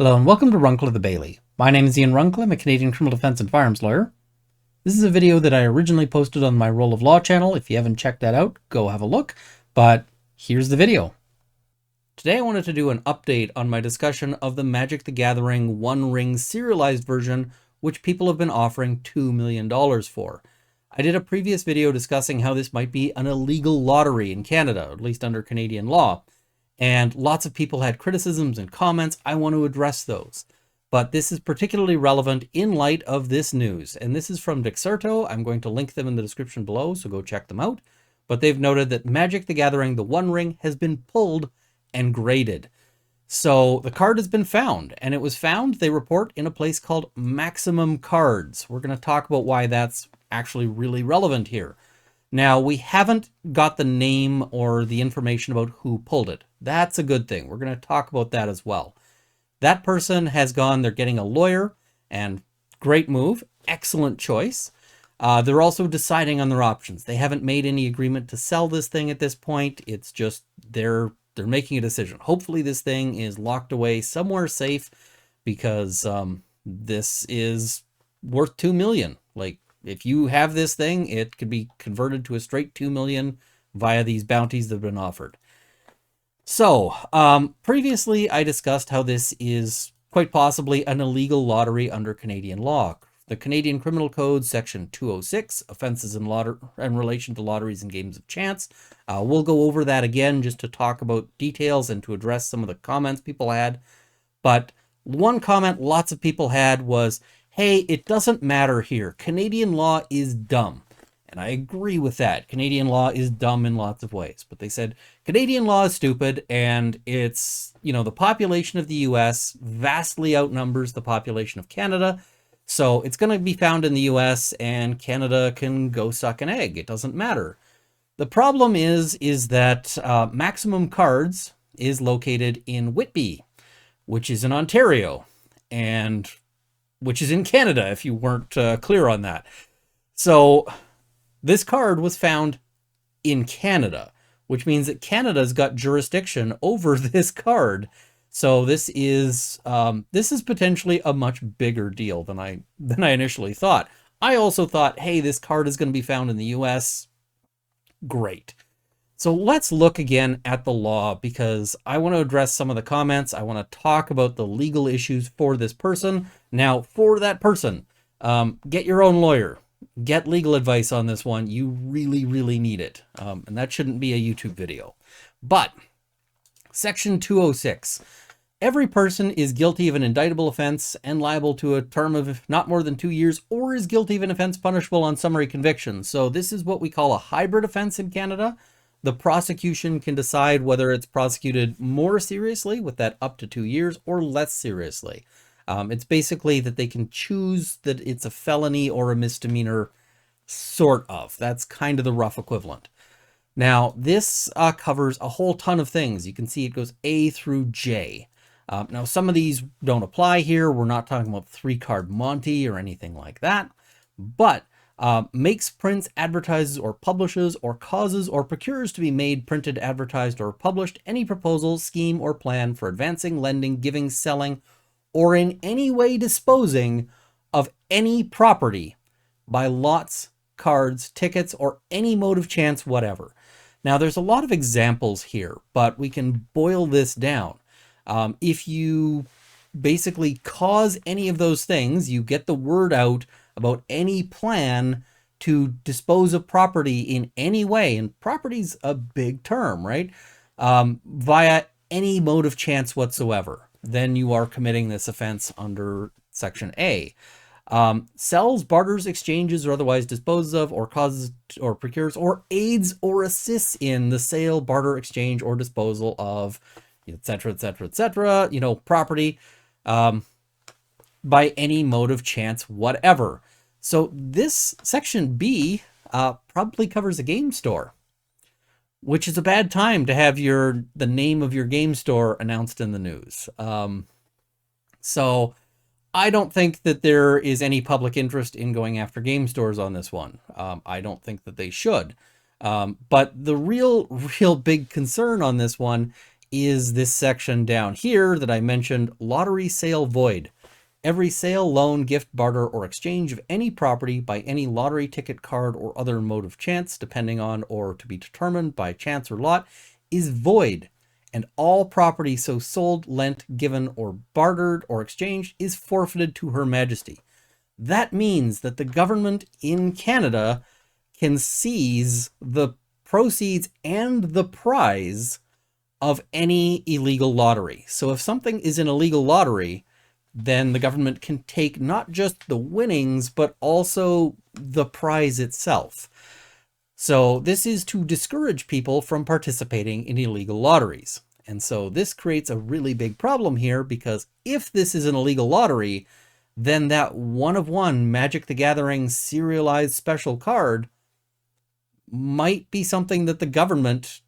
Hello and welcome to Runkle of the Bailey. My name is Ian Runkle. I'm a Canadian criminal defense and firearms lawyer. This is a video that I originally posted on my Role of Law channel. If you haven't checked that out, go have a look. But here's the video. Today I wanted to do an update on my discussion of the Magic the Gathering One Ring serialized version, which people have been offering $2 million for. I did a previous video discussing how this might be an illegal lottery in Canada, at least under Canadian law. And lots of people had criticisms and comments. I want to address those. But this is particularly relevant in light of this news. And this is from Dexerto. I'm going to link them in the description below, so go check them out. But they've noted that Magic the Gathering, the One Ring, has been pulled and graded. So the card has been found, and it was found, they report, in a place called Maximum Cards. We're going to talk about why that's actually really relevant here. Now, we haven't got the name or the information about who pulled it. That's a good thing. We're going to talk about that as well. That person has gone, they're getting a lawyer, and great move, excellent choice. They're also deciding on their options. They haven't made any agreement to sell this thing at this point. It's just they're making a decision. Hopefully this thing is locked away somewhere safe because this is worth $2 million. Like, if you have this thing, it could be converted to a straight $2 million via these bounties that have been offered. So, previously I discussed how this is quite possibly an illegal lottery under Canadian law. The Canadian Criminal Code, Section 206, offenses in relation to lotteries and games of chance. We'll go over that again just to talk about details and to address some of the comments people had. But one comment lots of people had was, hey, it doesn't matter here. Canadian law is dumb. And I agree with that. Canadian law is dumb in lots of ways. But they said Canadian law is stupid, and it's, the population of the US vastly outnumbers the population of Canada. So it's going to be found in the US, and Canada can go suck an egg. It doesn't matter. The problem is that Maximum Cards is located in Whitby, which is in Ontario, and which is in Canada, if you weren't clear on that. So this card was found in Canada, which means that Canada's got jurisdiction over this card. So this is potentially a much bigger deal than I initially thought. I also thought, hey, this card is going to be found in the US. Great. So let's look again at the law, because I want to address some of the comments. I want to talk about the legal issues for this person. Now, for that person, get your own lawyer. Get legal advice on this one. You really, really need it. And that shouldn't be a YouTube video. But Section 206. Every person is guilty of an indictable offense and liable to a term of not more than 2 years, or is guilty of an offense punishable on summary conviction. So this is what we call a hybrid offense in Canada. The prosecution can decide whether it's prosecuted more seriously with that up to 2 years or less seriously. It's basically that they can choose that it's a felony or a misdemeanor, sort of. That's kind of the rough equivalent. Now, this covers a whole ton of things. You can see it goes A through J. Now, some of these don't apply here. We're not talking about 3-card Monty or anything like that. But makes, prints, advertises, or publishes, or causes or procures to be made, printed, advertised, or published any proposal, scheme, or plan for advancing, lending, giving, selling, or in any way disposing of any property by lots, cards, tickets, or any mode of chance whatever. Now, there's a lot of examples here, but we can boil this down. If you basically cause any of those things, you get the word out about any plan to dispose of property in any way, and property's a big term, right? Via any mode of chance whatsoever, then you are committing this offense under Section A. Sells, barters, exchanges, or otherwise disposes of, or causes, or procures, or aids or assists in the sale, barter, exchange, or disposal of, etc., etc., etc., property by any mode of chance whatever. So this Section B probably covers a game store, which is a bad time to have the name of your game store announced in the news. So I don't think that there is any public interest in going after game stores on this one. I don't think that they should. But the real big concern on this one is this section down here that I mentioned, lottery sale void. Every sale, loan, gift, barter, or exchange of any property by any lottery ticket, card, or other mode of chance, depending on or to be determined by chance or lot, is void, and all property so sold, lent, given, or bartered, or exchanged is forfeited to Her Majesty. That means that the government in Canada can seize the proceeds and the prize of any illegal lottery. So if something is an illegal lottery, then the government can take not just the winnings, but also the prize itself. So this is to discourage people from participating in illegal lotteries. And so this creates a really big problem here, because if this is an illegal lottery, then that one-of-one Magic the Gathering serialized special card might be something that the government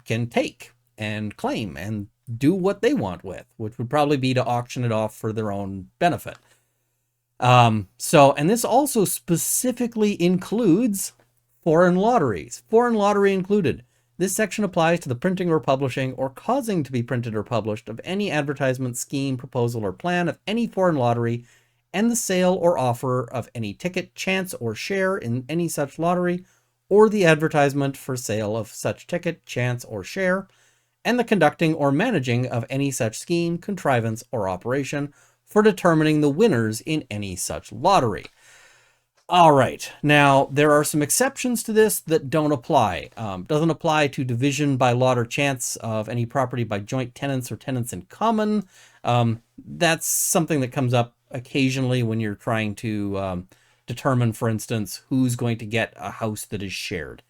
can take and claim and do what they want with, which would probably be to auction it off for their own benefit. And this also specifically includes foreign lotteries, foreign lottery included. This section applies to the printing or publishing or causing to be printed or published of any advertisement, scheme, proposal, or plan of any foreign lottery, and the sale or offer of any ticket, chance, or share in any such lottery, or the advertisement for sale of such ticket, chance, or share, and the conducting or managing of any such scheme, contrivance, or operation for determining the winners in any such lottery. All right, now there are some exceptions to this that don't apply. Doesn't apply to division by lot or chance of any property by joint tenants or tenants in common. That's something that comes up occasionally when you're trying to determine, for instance, who's going to get a house that is shared.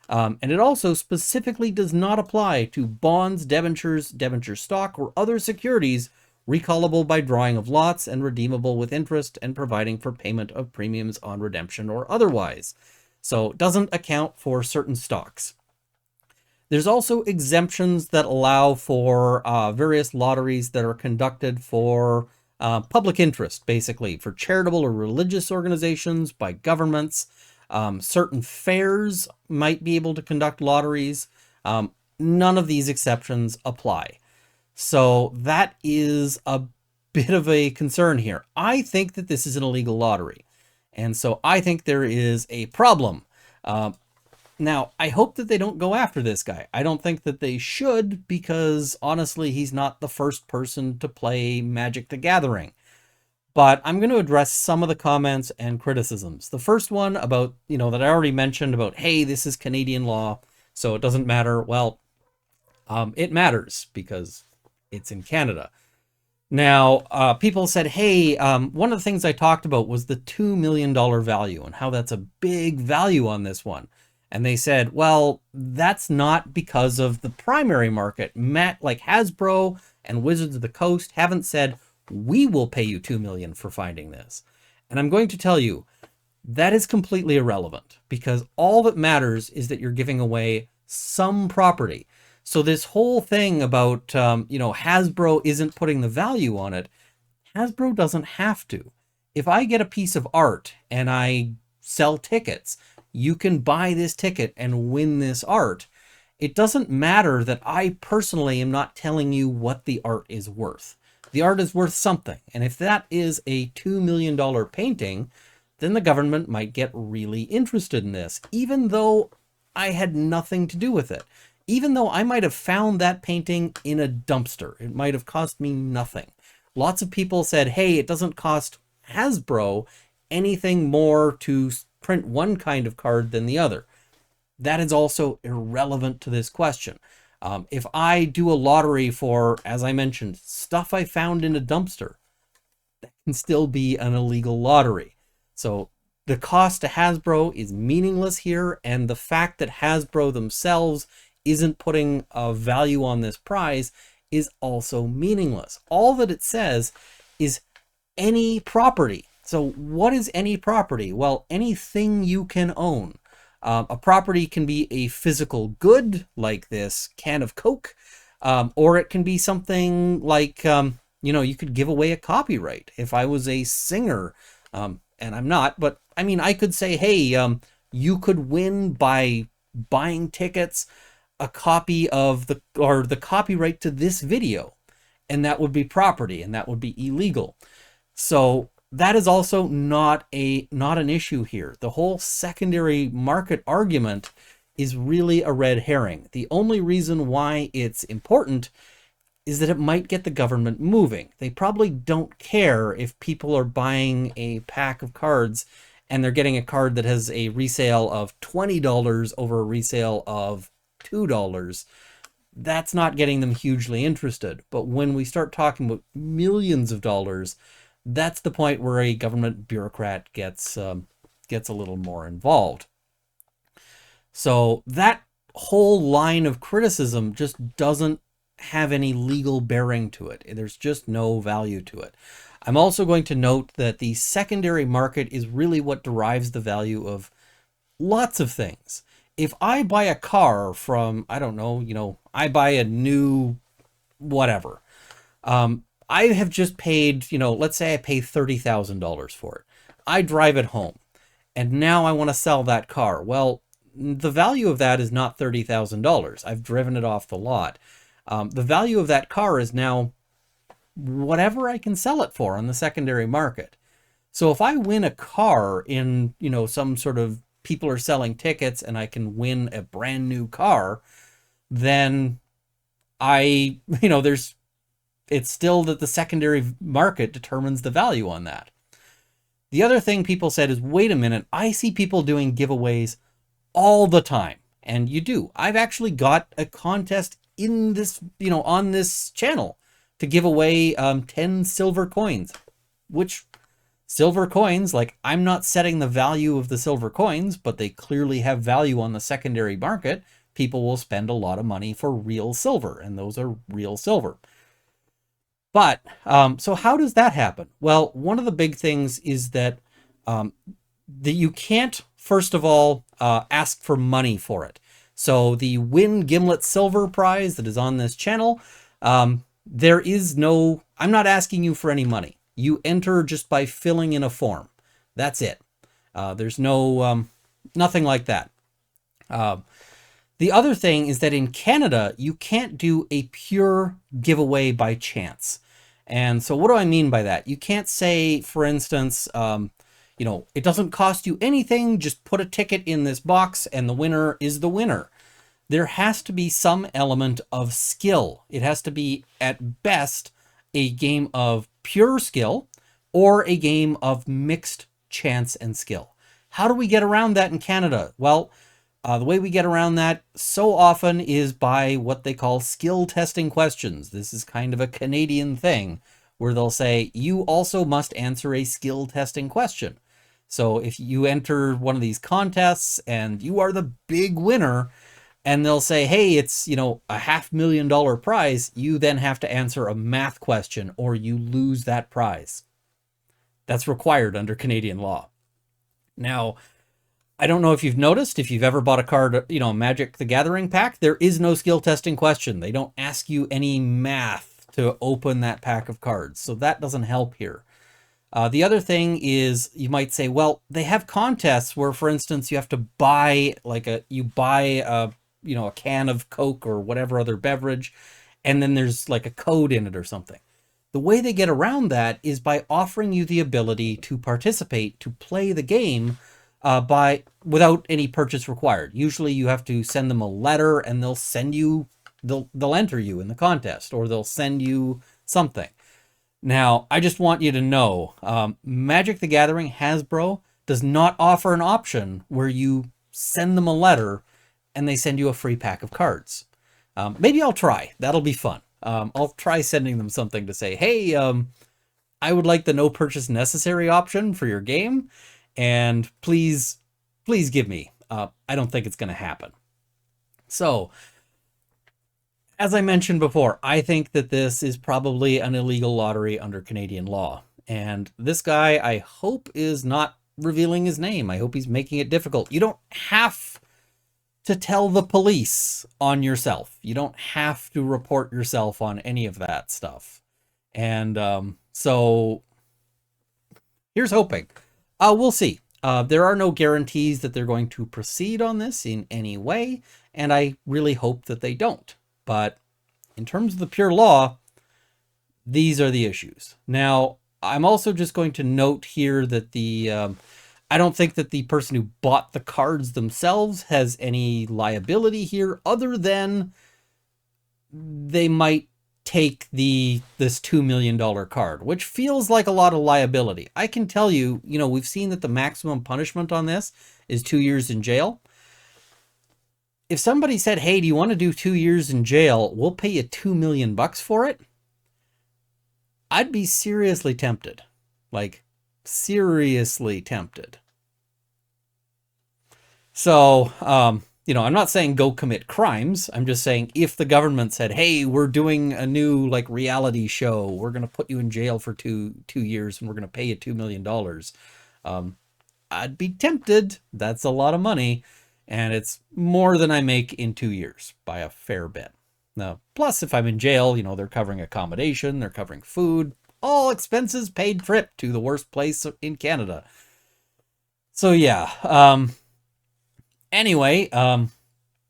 And it also specifically does not apply to bonds, debentures, debenture stock, or other securities recallable by drawing of lots and redeemable with interest and providing for payment of premiums on redemption or otherwise. So it doesn't account for certain stocks. There's also exemptions that allow for various lotteries that are conducted for public interest, basically for charitable or religious organizations, by governments. Certain fairs might be able to conduct lotteries. None of these exceptions apply. So that is a bit of a concern here. I think that this is an illegal lottery, and so I think there is a problem. Now, I hope that they don't go after this guy. I don't think that they should, because honestly, he's not the first person to play Magic the Gathering. But I'm going to address some of the comments and criticisms. The first one about, that I already mentioned about, hey, this is Canadian law, so it doesn't matter. Well, it matters because it's in Canada. Now, people said, hey, one of the things I talked about was the $2 million value and how that's a big value on this one. And they said, well, that's not because of the primary market. Like Hasbro and Wizards of the Coast haven't said, we will pay you $2 million for finding this. And I'm going to tell you, that is completely irrelevant, because all that matters is that you're giving away some property. So this whole thing about, Hasbro isn't putting the value on it, Hasbro doesn't have to. If I get a piece of art and I sell tickets, you can buy this ticket and win this art. It doesn't matter that I personally am not telling you what the art is worth. The art is worth something. And if that is a $2 million painting, then the government might get really interested in this, even though I had nothing to do with it. Even though I might have found that painting in a dumpster. It might have cost me nothing. Lots of people said, hey, it doesn't cost Hasbro anything more to print one kind of card than the other. That is also irrelevant to this question. If I do a lottery for, as I mentioned, stuff I found in a dumpster, that can still be an illegal lottery. So the cost to Hasbro is meaningless here, and the fact that Hasbro themselves isn't putting a value on this prize is also meaningless. All that it says is any property. So what is any property? Well, anything you can own. A property can be a physical good, like this can of Coke, or it can be something like, you could give away a copyright. If I was a singer, and I'm not, but I mean, I could say, hey, you could win by buying tickets a copy of the copyright to this video, and that would be property, and that would be illegal. So that is also not an issue here. The whole secondary market argument is really a red herring. The only reason why it's important is that it might get the government moving. They probably don't care if people are buying a pack of cards and they're getting a card that has a resale of $20 over a resale of $2. That's not getting them hugely interested. But when we start talking about millions of dollars, that's the point where a government bureaucrat gets a little more involved. So that whole line of criticism just doesn't have any legal bearing to it. There's just no value to it. I'm also going to note that the secondary market is really what derives the value of lots of things. If I buy a car from, I don't know, I buy a new whatever. I have just paid, let's say I pay $30,000 for it. I drive it home and now I want to sell that car. Well, the value of that is not $30,000. I've driven it off the lot. The value of that car is now whatever I can sell it for on the secondary market. So if I win a car in, some sort of people are selling tickets and I can win a brand new car, then it's still that the secondary market determines the value on that. The other thing people said is, wait a minute, I see people doing giveaways all the time. And you do. I've actually got a contest in this, on this channel to give away 10 silver coins, which silver coins, I'm not setting the value of the silver coins, but they clearly have value on the secondary market. People will spend a lot of money for real silver, and those are real silver. But, so how does that happen? Well, one of the big things is that, you can't, first of all, ask for money for it. So the Win Gimlet Silver Prize that is on this channel, there is no, I'm not asking you for any money. You enter just by filling in a form. That's it. There's no, nothing like that. The other thing is that in Canada, you can't do a pure giveaway by chance. And so what do I mean by that? You can't say, for instance, it doesn't cost you anything, just put a ticket in this box and the winner is the winner. There has to be some element of skill. It has to be, at best, a game of pure skill or a game of mixed chance and skill. How do we get around that in Canada? Well, the way we get around that so often is by what they call skill testing questions. This is kind of a Canadian thing where they'll say, you also must answer a skill testing question. So if you enter one of these contests and you are the big winner, and they'll say, hey, it's, a $500,000 prize, you then have to answer a math question or you lose that prize. That's required under Canadian law. Now, I don't know if you've noticed, if you've ever bought a card, Magic the Gathering pack, there is no skill testing question. They don't ask you any math to open that pack of cards. So that doesn't help here. The other thing is, you might say, well, they have contests where, for instance, you have to buy a can of Coke or whatever other beverage, and then there's like a code in it or something. The way they get around that is by offering you the ability to participate, to play the game, without any purchase required. Usually you have to send them a letter and they'll enter you in the contest, or they'll send you something. Now, I just want you to know, Magic the Gathering Hasbro does not offer an option where you send them a letter and they send you a free pack of cards. Maybe I'll try. That'll be fun. I'll try sending them something to say, hey, I would like the no purchase necessary option for your game, and please give me. I don't think it's going to happen. So, as I mentioned before, I think that this is probably an illegal lottery under Canadian law. And this guy, I hope, is not revealing his name. I hope he's making it difficult. You don't have to tell the police on yourself. You don't have to report yourself on any of that stuff. And so here's hoping. We'll see. There are no guarantees that they're going to proceed on this in any way. and I really hope that they don't. But in terms of the pure law, these are the issues. Now, I'm also just going to note here that I don't think that the person who bought the cards themselves has any liability here, other than they might take this $2 million card, which feels like a lot of liability. I can tell you, we've seen that the maximum punishment on this is 2 years in jail. If somebody said, hey, do you want to do 2 years in jail? We'll pay you $2 million for it. I'd be seriously tempted. Like, seriously tempted. So, I'm not saying go commit crimes. I'm just saying if the government said, hey, we're doing a new reality show, we're going to put you in jail for two years and we're going to pay you $2 million. I'd be tempted. That's a lot of money. And it's more than I make in 2 years by a fair bit. Now, plus if I'm in jail, they're covering accommodation, they're covering food, all expenses paid trip to the worst place in Canada. So yeah, anyway,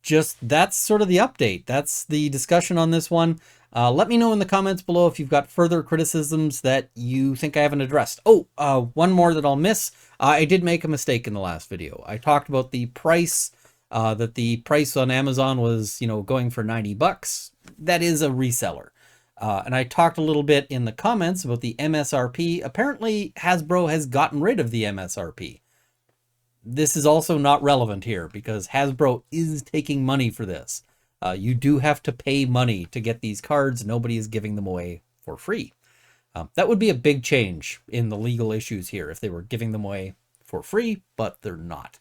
just that's sort of the update. That's the discussion on this one. Let me know in the comments below if you've got further criticisms that you think I haven't addressed. Oh, one more that I'll miss. I did make a mistake in the last video. I talked about the price, that the price on Amazon was, going for $90. That is a reseller. And I talked a little bit in the comments about the MSRP. Apparently, Hasbro has gotten rid of the MSRP. This is also not relevant here because Hasbro is taking money for this. You do have to pay money to get these cards. Nobody is giving them away for free. That would be a big change in the legal issues here if they were giving them away for free, but they're not.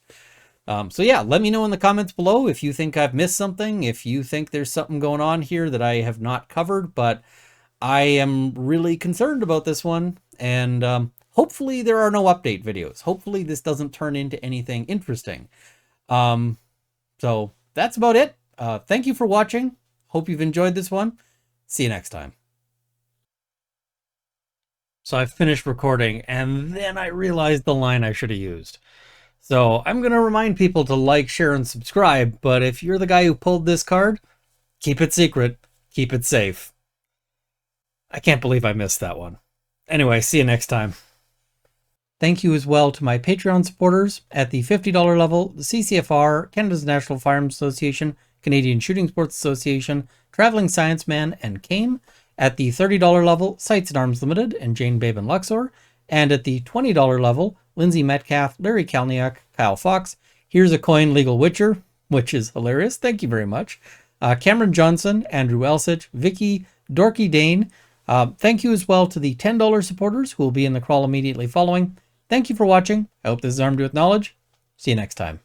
So yeah, let me know in the comments below if you think I've missed something, if you think there's something going on here that I have not covered, but I am really concerned about this one, and hopefully there are no update videos. Hopefully this doesn't turn into anything interesting. So that's about it. Thank you for watching. Hope you've enjoyed this one. See you next time. So I finished recording, and then I realized the line I should have used. So I'm going to remind people to like, share, and subscribe, but if you're the guy who pulled this card, keep it secret, keep it safe. I can't believe I missed that one. Anyway, see you next time. Thank you as well to my Patreon supporters at the $50 level, the CCFR, Canada's National Firearms Association, Canadian Shooting Sports Association, Traveling Science Man, and CAME. At the $30 level, Sights and Arms Limited and Jane Babe and Luxor. And at the $20 level, Lindsay Metcalf, Larry Kalniak, Kyle Fox, Here's a Coin Legal Witcher, which is hilarious. Thank you very much. Cameron Johnson, Andrew Elsich, Vicky, Dorky Dane. Thank you as well to the $10 supporters who will be in the crawl immediately following. Thank you for watching. I hope this has armed you with knowledge. See you next time.